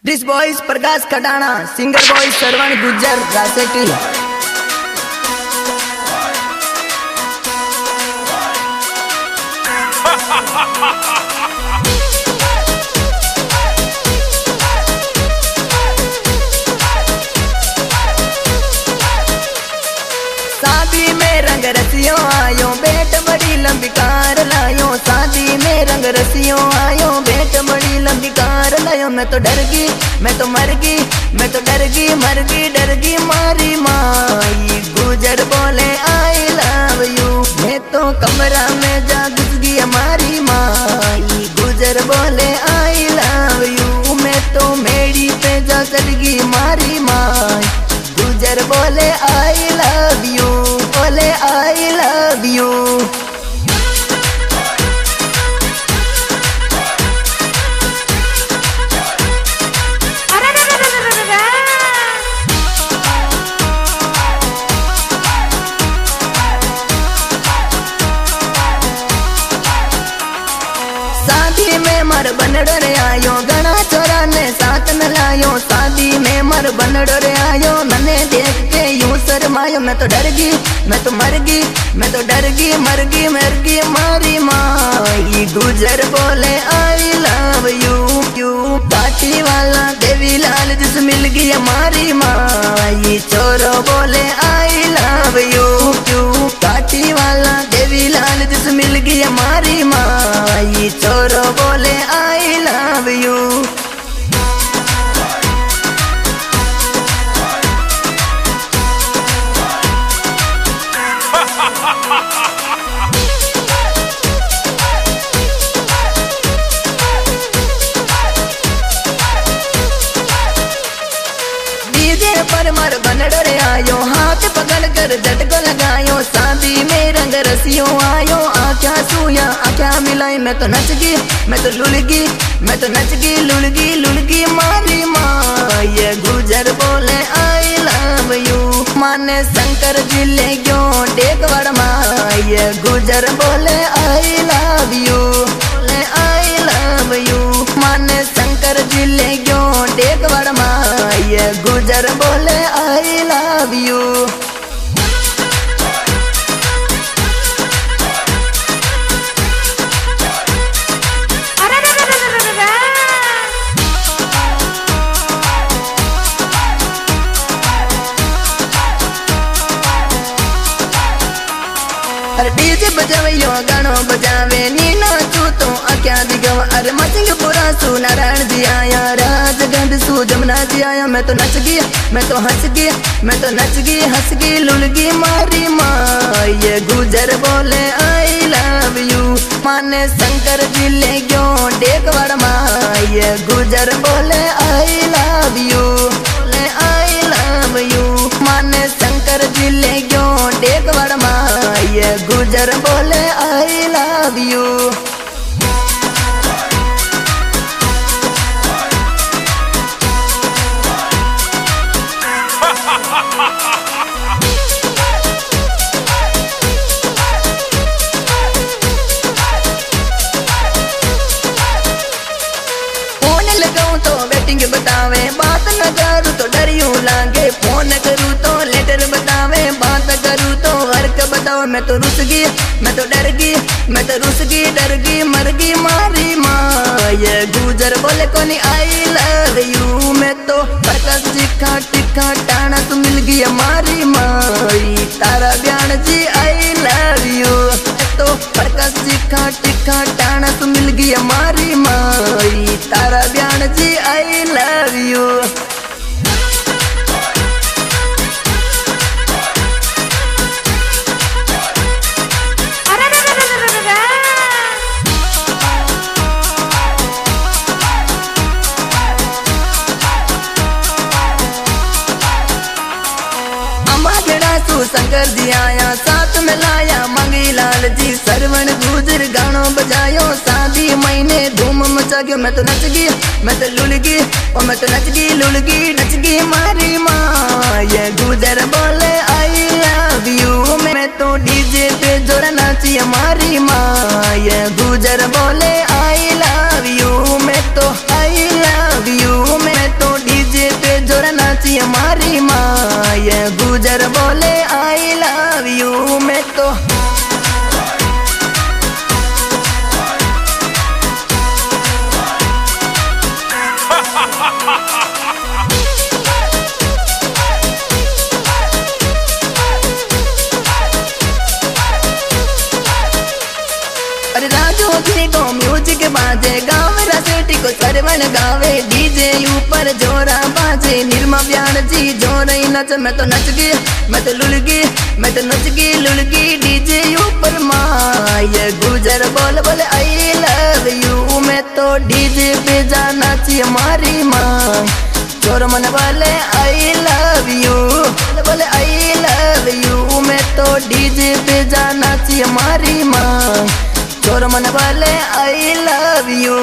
This voice Prakash Khatana, singer voice Shravan Gujjar रासेटी। शादी में रंग रसियों आयो, बेट बड़ी लंबी कार लायो। शादी में रंग रसियों आयो, बेट बड़ी लंबी कार लायो। मैं तो डर गई, मैं तो मर गई, मैं तो डर गई, मर गई, डर गई मारी माई। गुजर बोले आई लव यू, मैं तो कमरा में जा घुस गई हमारी माई। गुजर बोले आई लव यू, मैं तो मेड़ी पे जा चल गई मारी माई। गुजर बोले आई लव यू, बोले आई लव यू। शादी में मर बनड़ रे आयो, घना चोरा ने साथ न लायो। शादी में मर बनड़ रे आयो, मने देख के यूं शर्मायो। मैं तो डर गई, मैं तो मर गई, मैं तो डर गई, मर गई, मर गई मारी माई। गुजर बोले I love you, you party वाला देवी लाल जिस मिल गई हमारी माई। चोरो बोले I love you, you party वाला देवी लाल जिस मिल गई हमारी माई। चोरो बोले आई लव यू। पर मर बनड़ रे आयो, हाथ पकड़ कर झटको लगायो। शादी में रंग रसियों आयो, आख्या सुया आख्या मिलाई। मैं तो नच गई, मैं तो लुल गई, मैं तो नच गई, लुल गई, लुल गई मारी माई। गुजर बोले आई लव यू, माने शंकर जी ले गयो डेकवड़ माई। गुजर बोले आई लव यू, बोले आई लव यू, माने शंकर जी ले गयो डेकवड़ माई। गुजर बोले आई लव यू। अरे डीजे बजावे गानो बजावे, नी नाचू तो आख्या दिगवा। अरे मचिंग पूरा सू नारायण जी आया, राजगंध सू जमुना जी आया। मैं तो नच गई, मैं तो हंस गई, मैं तो नच गई, हंस गई, लुल गई मारी माई। गुजर बोले आई लव यू, माने शंकर जी ले गयो डेकवड़ माई। गुजर बोले आई लव यू, बोले आई लव यू, माने शंकर जी ले गयो डेकवड़ माई। गुजर बोले आई लव यू। फोन लगाऊं तो वेटिंग बतावे, बात न करूं तो डर यूं लागे। फोन करूं तो लेटर बतावे, बात करूं तो हर्क बताओ। मैं तो रुस गई, मैं तो डर गई, मैं तो रुस गई, डर गई, मर गई मारी माई। गुजर बोले कोनी आई लव यू, मैं तो प्रकाश जी टिक्का टाना तू मिल गई हमारी माई। तारा बयान जी आई लव यू, तो प्रकाश जी टिक्का टाना तू मिल गई हमारी माई। तारा बयान जी I love you. Shankar ji आया, साथ में लाया मंगी लाल जी। श्रवण गुजर गानो बजायो, शादी महीने धूम मचा गयो। मैं तो नच गई, मैं तो लुल गई, और मैं तो नच गई, लुल गई, नच गई मारी माई। गुजर बोले आई लव यू, मैं तो डीजे पे जोड़ा नाची हमारी माई। गुजर बोले आई लव यू, मैं तो आई लव यू, मैं बहन गावे डीजे ऊपर जोरा बाजे निर्मा ब्यान जी जोर नच मैं तो नच गई मैं तो लुल गई मैं तो नच गई लुल गई डीजे ऊपर माय गुजर बोल बोले आई लव यू मैं तो डीजे पे जाना चाहिए हमारी माँ चोर मन वाले आई लव यू बोले आई लव यू मैं तो डीजे पे जाना चाहिए हमारी माँ चोर मन वाले आई लव यू।